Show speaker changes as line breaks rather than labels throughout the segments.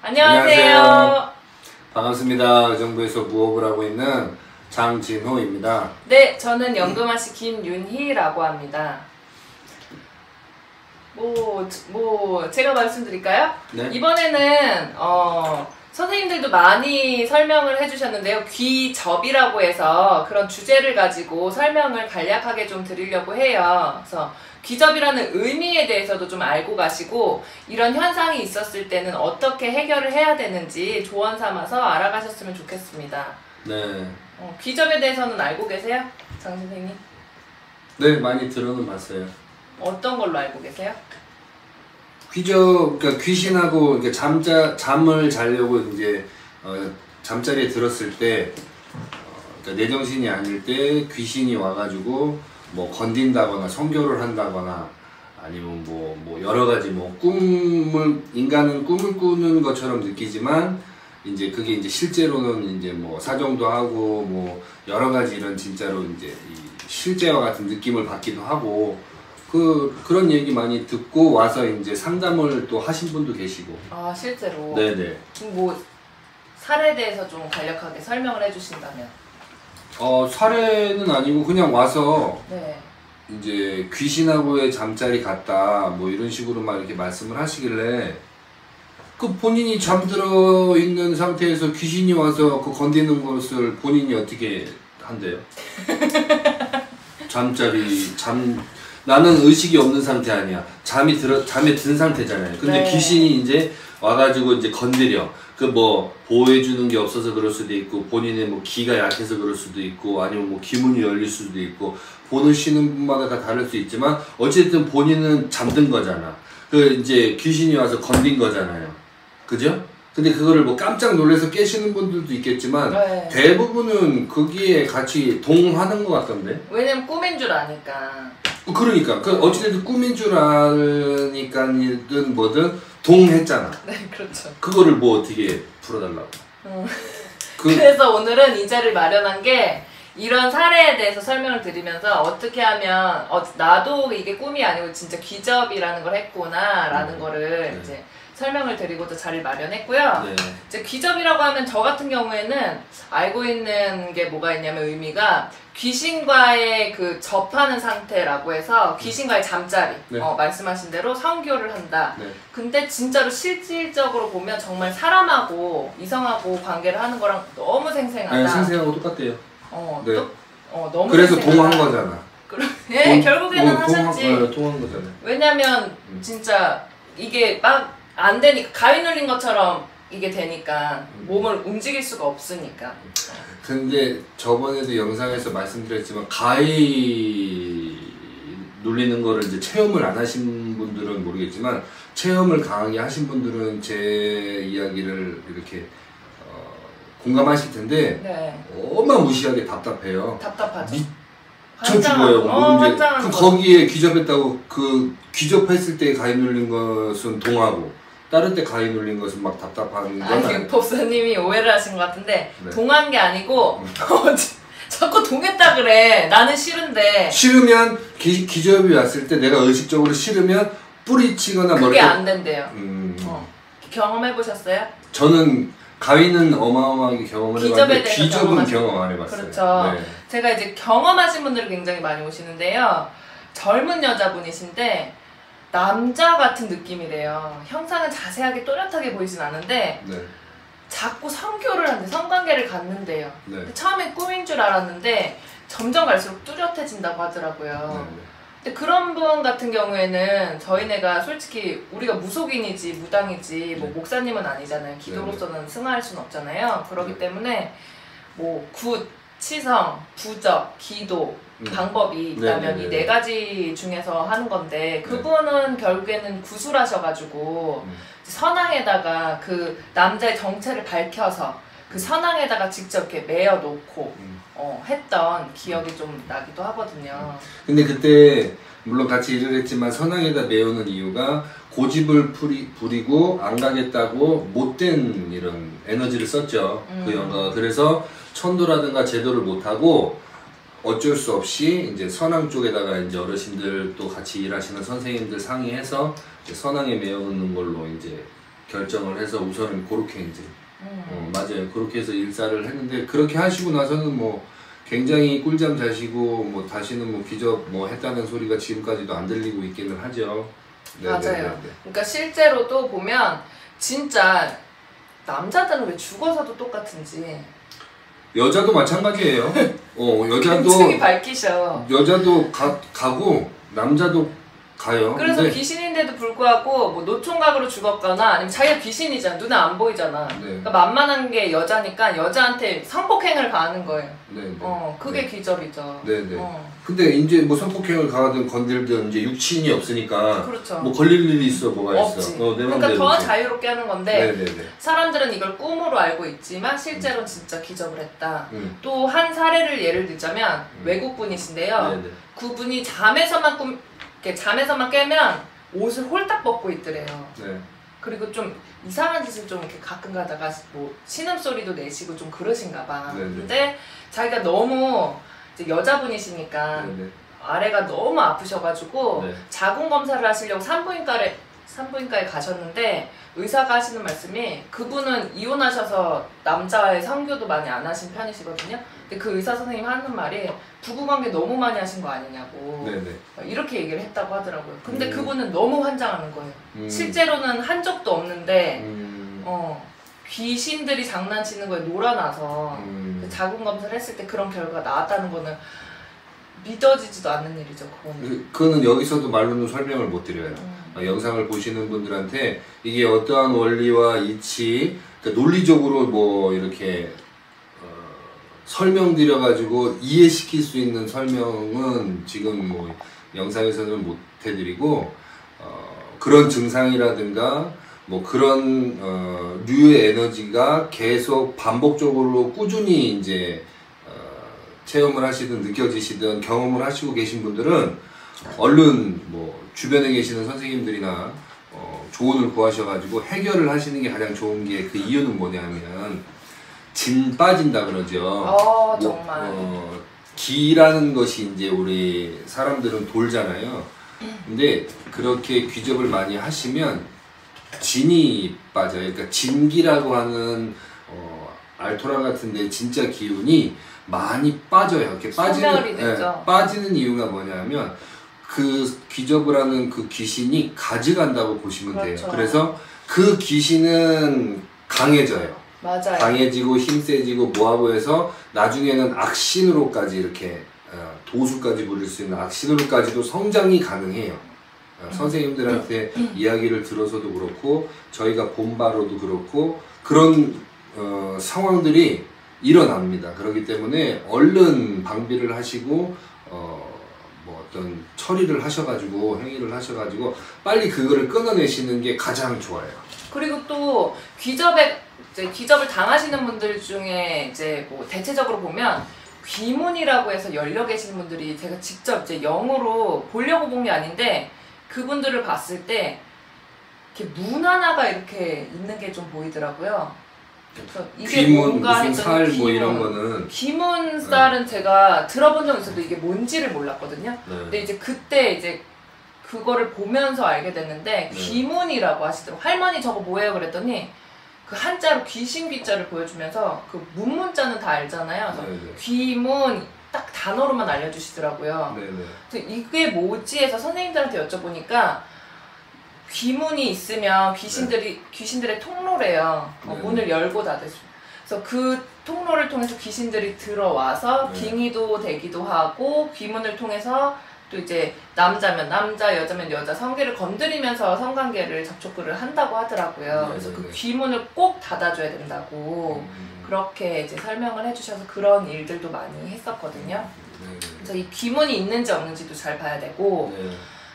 안녕하세요.
반갑습니다. 의정부에서 무업을 하고 있는 장진호입니다.
네, 저는 연금아씨 김윤희라고 합니다. 제가 말씀드릴까요?
네?
이번에는 선생님들도 많이 설명을 해주셨는데요. 귀접이라고 해서 그런 주제를 가지고 설명을 간략하게 좀 드리려고 해요. 그래서 귀접이라는 의미에 대해서도 좀 알고 가시고 이런 현상이 있었을 때는 어떻게 해결을 해야 되는지 조언 삼아서 알아가셨으면 좋겠습니다.
네.
귀접에 대해서는 알고 계세요? 장 선생님?
네, 많이 들어는 봤어요.
어떤 걸로 알고 계세요?
귀접, 그러니까 귀신하고 이렇게 잠을 자려고 이제 잠자리에 들었을 때, 그러니까 내 정신이 아닐 때 귀신이 와가지고 뭐 건든다거나 성교를 한다거나 아니면 뭐 여러 가지 인간은 꿈을 꾸는 것처럼 느끼지만 이제 그게 이제 실제로는 이제 뭐 사정도 하고 뭐 여러 가지 이런 진짜로 이제 이 실제와 같은 느낌을 받기도 하고 그런 얘기 많이 듣고 와서 이제 상담을 또 하신 분도 계시고.
아, 실제로?
네네.
뭐 사례에 대해서 좀 간략하게 설명을 해주신다면?
사례는 아니고 그냥 와서
네.
이제 귀신하고의 잠자리 같다 뭐 이런 식으로 막 이렇게 말씀을 하시길래 그 본인이 잠들어 있는 상태에서 귀신이 와서 그 건드는 것을 본인이 어떻게 한대요? 나는 의식이 없는 상태 아니야. 잠에 든 상태잖아요. 근데
네.
귀신이 이제 와가지고 이제 건드려. 그 뭐 보호해주는 게 없어서 그럴 수도 있고 본인의 뭐 기가 약해서 그럴 수도 있고 아니면 뭐 기문이 열릴 수도 있고 보는 쉬는 분마다 다 다를 수 있지만 어쨌든 본인은 잠든 거잖아. 그 이제 귀신이 와서 건든 거잖아요. 그죠? 근데 그거를 뭐 깜짝 놀라서 깨시는 분들도 있겠지만
네.
대부분은 거기에 같이 동하는 것 같던데.
왜냐면 꿈인 줄 아니까.
그러니까 어찌됐든 꿈인 줄 아니까든 뭐든 동했잖아.
네, 그렇죠.
그거를 뭐 어떻게 풀어달라고.
그래서 오늘은 이 자리를 마련한 게 이런 사례에 대해서 설명을 드리면서 어떻게 하면 나도 이게 꿈이 아니고 진짜 귀접이라는 걸 했구나 라는 거를
네.
이제 설명을 드리고도 자리를 마련했고요.
네.
이제 귀접이라고 하면 저 같은 경우에는 알고 있는 게 뭐가 있냐면 의미가 귀신과의 그 접하는 상태라고 해서 귀신과의 잠자리,
네.
말씀하신 대로 성교를 한다.
네.
근데 진짜로 실질적으로 보면 정말 사람하고 이성하고 관계를 하는 거랑 너무 생생하다.
네, 생생하고 똑같대요.
네. 너무
그래서
생생하다.
동한 거잖아.
네, 결국에는 하셨지.
동한 거잖아.
왜냐면 진짜 이게 막 안 되니까 가위 눌린 것처럼 이게 되니까 몸을 움직일 수가 없으니까.
근데 저번에도 영상에서 말씀드렸지만 가위 눌리는 거를 이제 체험을 안 하신 분들은 모르겠지만 체험을 강하게 하신 분들은 제 이야기를 이렇게 공감하실 텐데
네.
어마무시하게 답답해요.
답답하죠.
저 죽어요.
환장하는
거기에 귀접했다고 그 귀접했을 때 가위 눌린 것은 동하고 다른 때 가위 눌린 것은 막 답답한 건
아니, 법사님이 오해를 하신 것 같은데
네.
동한 게 아니고 자꾸 동했다 그래. 나는 싫은데.
싫으면 귀접이 왔을 때 내가 의식적으로 싫으면 뿌리치거나
그게 안 된대요. 경험해 보셨어요?
저는 가위는 어마어마하게 경험을 해봤는데 귀접은 경험 안 해봤어요.
그렇죠.
네.
제가 이제 경험하신 분들이 굉장히 많이 오시는데요. 젊은 여자분이신데 남자 같은 느낌이래요. 형상은 자세하게 또렷하게 보이진 않은데
네.
자꾸 성교를 하는데 성관계를 갖는데요.
네.
처음엔 꿈인 줄 알았는데 점점 갈수록 뚜렷해진다고 하더라고요.
네.
근데 그런 분 같은 경우에는 저희네가 솔직히 우리가 무속인이지 무당이지 뭐
네.
목사님은 아니잖아요. 기도로서는 승화할 수는 없잖아요. 그렇기 때문에 뭐 굿, 치성, 부적, 기도 방법이 있다면 이 네 가지 중에서 하는 건데 그분은 결국에는 구술하셔가지고 선왕에다가 그 남자의 정체를 밝혀서 그 선왕에다가 직접 이렇게 매어 놓고 했던 기억이 좀 나기도 하거든요.
근데 그때 물론 같이 일을 했지만 선왕에다 매우는 이유가 고집을 부리고 안 가겠다고 못된 이런 에너지를 썼죠. 그 영가가. 그래서 천도라든가 제도를 못하고 어쩔 수 없이 이제 선왕 쪽에다가 이제 어르신들 또 같이 일하시는 선생님들 상의해서 이제 선왕에 매어놓는 걸로 이제 결정을 해서 우선은 그렇게 이제 맞아요. 그렇게 해서 일사를 했는데 그렇게 하시고 나서는 뭐 굉장히 꿀잠 자시고 뭐 다시는 뭐 기적 뭐 했다는 소리가 지금까지도 안 들리고 있기는 하죠.
맞아요. 그러니까 실제로도 보면 진짜 남자들은 왜 죽어서도 똑같은지.
여자도 마찬가지예요. 여자도
굉장히 밝히셔.
여자도 가고 남자도 가요.
그래서 귀신인데도 불구하고 뭐 노총각으로 죽었거나 아니면 자기가 귀신이잖아. 눈에 안 보이잖아. 네. 그러니까 만만한 게 여자니까 여자한테 성폭행을 가하는 거예요. 네. 그게 네. 기적이죠.
네네. 근데 이제 뭐 성폭행을 가하든 건들든 이제 육친이 없으니까 그렇죠. 뭐 걸릴 일이 있어 뭐가
없지.
있어.
그러니까 더 자유롭게 하는 건데 네네네. 사람들은 이걸 꿈으로 알고 있지만 실제로는 진짜 기적을 했다. 또 한 사례를 예를 들자면 외국 분이신데요. 네네. 그분이 잠에서만 깨면 옷을 홀딱 벗고 있더래요. 네. 그리고 좀 이상한 짓을 좀 이렇게 가끔 가다가 뭐 신음소리도 내시고 좀 그러신가 봐. 네네. 근데 자기가 너무 이제 여자분이시니까 네네. 아래가 너무 아프셔가지고 네. 자궁 검사를 하시려고 산부인과에 가셨는데 의사가 하시는 말씀이 그분은 이혼하셔서 남자의 성교도 많이 안 하신 편이시거든요. 근데 그 의사 선생님 하는 말이 부부관계 너무 많이 하신 거 아니냐고 네네. 이렇게 얘기를 했다고 하더라고요. 근데 그분은 너무 환장하는 거예요. 실제로는 한 적도 없는데 귀신들이 장난치는 거에 놀아나서 그 자궁 검사를 했을 때 그런 결과가 나왔다는 거는 믿어지지도 않는 일이죠.
그거는 여기서도 말로는 설명을 못 드려요. 영상을 보시는 분들한테 이게 어떠한 원리와 이치, 그러니까 논리적으로 뭐 이렇게 설명드려가지고 이해시킬 수 있는 설명은 지금 뭐 영상에서는 못 해드리고 그런 증상이라든가 뭐 그런 류의 에너지가 계속 반복적으로 꾸준히 이제 체험을 하시든 느껴지시든 경험을 하시고 계신 분들은 얼른 뭐 주변에 계시는 선생님들이나 조언을 구하셔가지고 해결을 하시는 게 가장 좋은 게 그 이유는 뭐냐면 진 빠진다 그러죠.
정말.
기라는 것이 이제 우리 사람들은 돌잖아요. 근데 그렇게 귀접을 많이 하시면 진이 빠져요. 그러니까 진기라고 하는 알토란 같은데 진짜 기운이 많이 빠져요. 이렇게 빠지는 이유가 뭐냐면 그 귀접을 하는 그 귀신이 가져간다고 보시면 그렇죠. 돼요. 그래서 그 귀신은 강해져요.
맞아요.
강해지고 힘 세지고 뭐하고 해서 나중에는 악신으로까지 이렇게 도수까지 부릴 수 있는 악신으로까지도 성장이 가능해요. 선생님들한테 이야기를 들어서도 그렇고 저희가 본 바로도 그렇고 그런 상황들이 일어납니다. 그렇기 때문에 얼른 방비를 하시고 뭐 어떤 처리를 하셔가지고 행위를 하셔가지고 빨리 그거를 끊어내시는 게 가장 좋아요.
그리고 또 귀접을 당하시는 분들 중에 이제 뭐 대체적으로 보면 귀문이라고 해서 열려 계시는 분들이 제가 직접 이제 영으로 보려고 본 게 아닌데 그분들을 봤을 때 이렇게 문 하나가 이렇게 있는 게 좀 보이더라고요. 그래서 이게
귀문, 무슨 살 뭐 이런 거는
귀문 쌀은 제가 들어본 적 있어도 이게 뭔지를 몰랐거든요. 근데 이제 그때 이제 그거를 보면서 알게 됐는데 귀문이라고 하시더라고요. 할머니 저거 뭐예요? 그랬더니 그 한자로 귀신 귀자를 보여주면서 그 문문자는 다 알잖아요. 그래서 귀문 딱 단어로만 알려주시더라고요. 그래서 이게 뭐지 해서 선생님들한테 여쭤보니까 귀문이 있으면 귀신들의 통로래요. 문을 열고 닫을 수. 그래서 그 통로를 통해서 귀신들이 들어와서 빙의도 되기도 하고 귀문을 통해서 또 이제 남자면 남자, 여자면 여자 성기를 건드리면서 성관계를 접촉을 한다고 하더라고요. 그래서 그 귀문을 꼭 닫아줘야 된다고 그렇게 이제 설명을 해주셔서 그런 일들도 많이 했었거든요. 그래서 이 귀문이 있는지 없는지도 잘 봐야 되고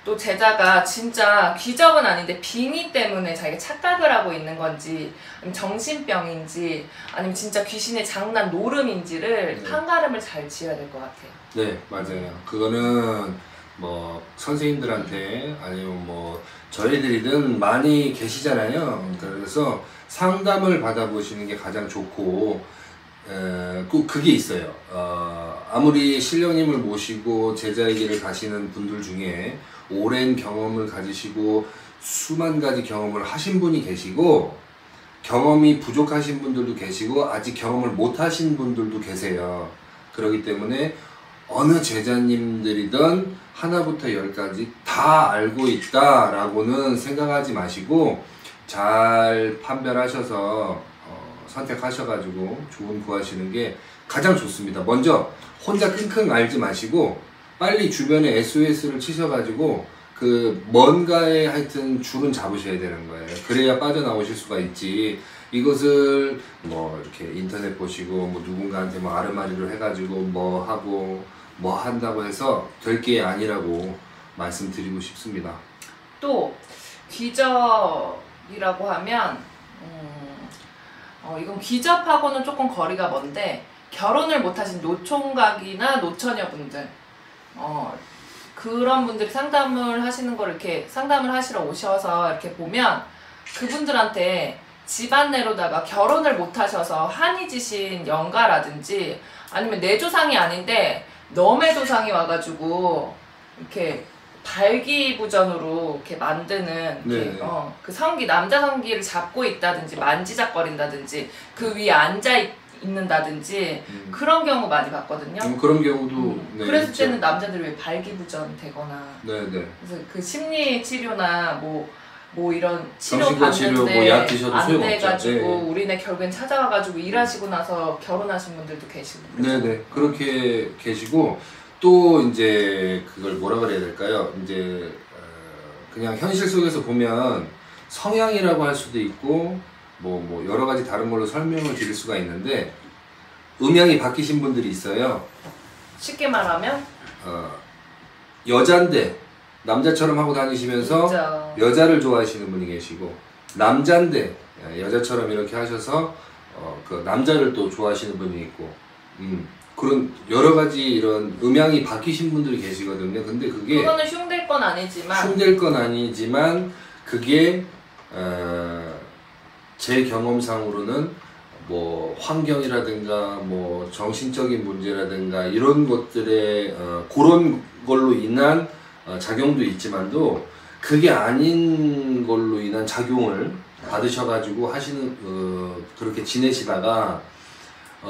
또 제자가 진짜 귀접은 아닌데 빙의 때문에 자기가 착각을 하고 있는 건지 아니면 정신병인지 아니면 진짜 귀신의 장난 노름인지를 판가름을 잘 지어야 될 것 같아요.
네, 맞아요. 그거는 뭐 선생님들한테 아니면 뭐 저희들이든 많이 계시잖아요. 그래서 상담을 받아보시는 게 가장 좋고 그게 있어요. 아무리 신령님을 모시고 제자의 길을 가시는 분들 중에 오랜 경험을 가지시고 수만 가지 경험을 하신 분이 계시고 경험이 부족하신 분들도 계시고 아직 경험을 못 하신 분들도 계세요. 그렇기 때문에 어느 제자님들이든 하나부터 열까지 다 알고 있다라고는 생각하지 마시고 잘 판별하셔서 선택하셔가지고 좋은 구하시는 게 가장 좋습니다. 먼저 혼자 끙끙 앓지 마시고 빨리 주변에 SOS를 치셔가지고 그 뭔가에 하여튼 줄은 잡으셔야 되는 거예요. 그래야 빠져나오실 수가 있지. 이것을 뭐 이렇게 인터넷 보시고 뭐 누군가한테 뭐 아르마리로 해가지고 뭐 하고 뭐 한다고 해서 될 게 아니라고 말씀드리고 싶습니다.
또 귀접이라고 하면 이건 귀접하고는 조금 거리가 먼데 결혼을 못하신 노총각이나 노처녀분들 그런 분들이 상담을 하시는 걸 이렇게 상담을 하시러 오셔서 이렇게 보면 그분들한테 집안내로다가 결혼을 못 하셔서 한이 지신 영가라든지 아니면 내 조상이 아닌데 너의 조상이 와가지고 이렇게 발기부전으로 이렇게 만드는 이렇게, 그 성기 남자 성기를 잡고 있다든지 만지작거린다든지 그 위에 앉아 있는다든지 그런 경우 많이 봤거든요.
그런 경우도
네, 그랬을 있죠. 때는 남자들이 왜 발기부전 되거나 그래서 그 심리 치료나 뭐 이런 치료 받는데 안 돼가지고 우리네 결국엔 찾아와가지고 일하시고 나서 결혼하신 분들도 계시고
네네 그렇게 계시고 또 이제 그걸 뭐라 그래야 될까요? 이제 그냥 현실 속에서 보면 성향이라고 할 수도 있고 뭐 여러 가지 다른 걸로 설명을 드릴 수가 있는데 음양이 바뀌신 분들이 있어요.
쉽게 말하면
여잔데 남자처럼 하고 다니시면서 진짜. 여자를 좋아하시는 분이 계시고 남잔데 여자처럼 이렇게 하셔서 그 남자를 또 좋아하시는 분이 있고 그런 여러 가지 이런 음양이 바뀌신 분들이 계시거든요. 근데
그거는 흉될 건 아니지만
그게 제 경험상으로는 뭐 환경이라든가 뭐 정신적인 문제라든가 이런 것들에 그런 걸로 인한 작용도 있지만도 그게 아닌 걸로 인한 작용을 받으셔가지고 하시는 그렇게 지내시다가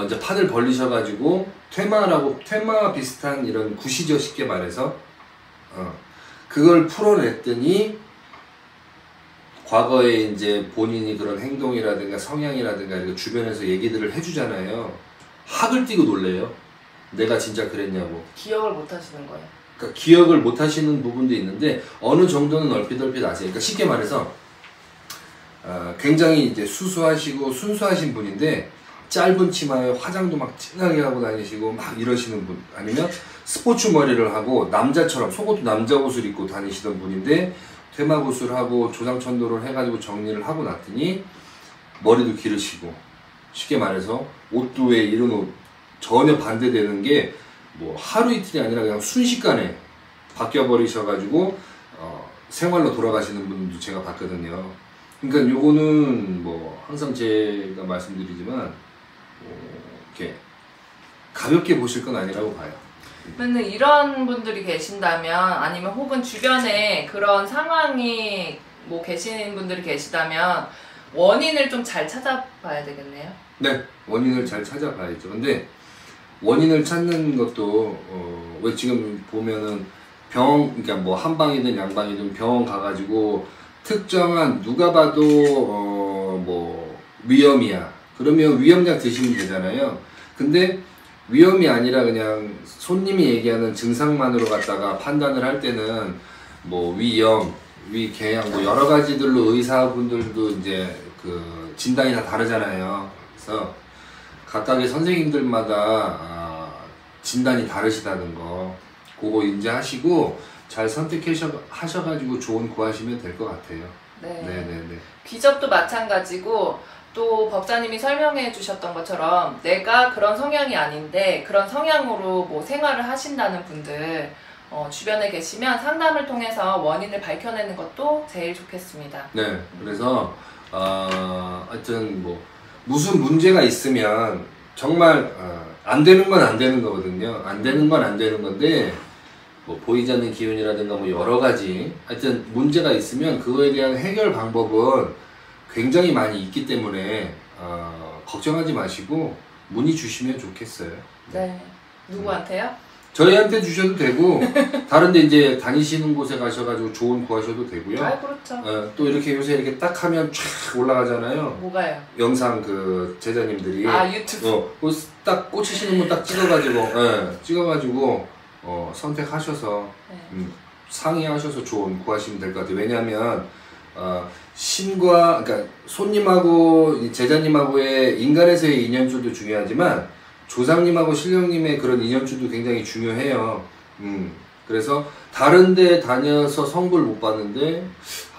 이제 판을 벌리셔가지고 퇴마 비슷한 이런 구시죠. 쉽게 말해서 그걸 풀어냈더니 과거에 이제 본인이 그런 행동이라든가 성향이라든가 이런 주변에서 얘기들을 해주잖아요. 학을 띄고 놀래요. 내가 진짜 그랬냐고.
기억을 못 하시는 거예요.
그러니까 기억을 못 하시는 부분도 있는데 어느 정도는 얼핏얼핏 아세요. 그러니까 쉽게 말해서 굉장히 이제 수수하시고 순수하신 분인데 짧은 치마에 화장도 막 진하게 하고 다니시고 막 이러시는 분, 아니면 스포츠 머리를 하고 남자처럼 속옷도 남자 옷을 입고 다니시던 분인데 퇴마구슬 하고 조상천도를 해가지고 정리를 하고 났더니 머리도 기르시고, 쉽게 말해서 옷도 왜 이런 옷 전혀 반대되는 게 뭐 하루 이틀이 아니라 그냥 순식간에 바뀌어 버리셔가지고 생활로 돌아가시는 분도 제가 봤거든요. 그러니까 요거는 뭐 항상 제가 말씀드리지만 이렇게 가볍게 보실 건 아니라고 봐요.
그러면 이런 분들이 계신다면, 아니면 혹은 주변에 그런 상황이 뭐 계신 분들이 계시다면 원인을 좀 잘 찾아봐야 되겠네요.
네, 원인을 잘 찾아봐야죠. 근데 원인을 찾는 것도 왜 지금 보면은 병원, 그러니까 뭐 한방이든 양방이든 병원 가가지고 특정한 누가 봐도 뭐 위염이야 그러면 위염약 드시면 되잖아요. 근데 위염이 아니라 그냥 손님이 얘기하는 증상만으로 갖다가 판단을 할 때는 뭐 위염, 위궤양 뭐 여러 가지들로 의사분들도 이제 그 진단이 다 다르잖아요. 그래서 각각의 선생님들마다 진단이 다르시다는 거 그거 인지하시고 잘 선택하셔가지고 좋은 구하시면 될 것 같아요.
네.
네네네.
귀접도 마찬가지고, 또 법사님이 설명해 주셨던 것처럼 내가 그런 성향이 아닌데 그런 성향으로 뭐 생활을 하신다는 분들 주변에 계시면 상담을 통해서 원인을 밝혀내는 것도 제일 좋겠습니다.
네, 그래서 하여튼 뭐 무슨 문제가 있으면 정말 안 되는 건 안 되는 거거든요. 안 되는 건 안 되는 건데 뭐 보이지 않는 기운이라든가 뭐 여러 가지 하여튼 문제가 있으면 그거에 대한 해결 방법은 굉장히 많이 있기 때문에 걱정하지 마시고 문의 주시면 좋겠어요.
네. 누구한테요?
저희한테 주셔도 되고 다른데 이제 다니시는 곳에 가셔가지고 조언 구하셔도 되고요.
아, 그렇죠.
또 이렇게 요새 이렇게 딱 하면 쫙 올라가잖아요.
뭐가요?
영상 그 제자님들이
유튜브.
딱 꽂히시는 분 딱 찍어가지고 선택하셔서 상의하셔서 조언 구하시면 될 것 같아요. 왜냐하면 그러니까 손님하고 제자님하고의 인간에서의 인연줄도 중요하지만 조상님하고 신령님의 그런 인연줄도 굉장히 중요해요. 그래서 다른데 다녀서 성불 못 봤는데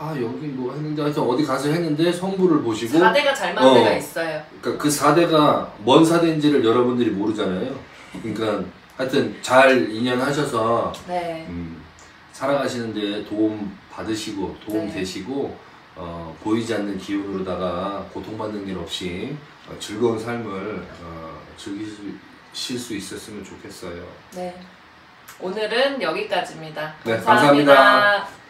여기 뭐 했는데 하여튼 어디 가서 했는데 성불을 보시고
4대가 잘 맞는 데가 있어요.
그러니까 그 4대가 뭔 4대인지를 여러분들이 모르잖아요. 그러니까 하여튼 잘 인연하셔서
네.
살아가시는데 도움 받으시고 도움 되시고 보이지 않는 기운으로다가 고통받는 일 없이 즐거운 삶을 즐기실 수 있었으면 좋겠어요.
네. 오늘은 여기까지입니다.
네,
감사합니다.
감사합니다.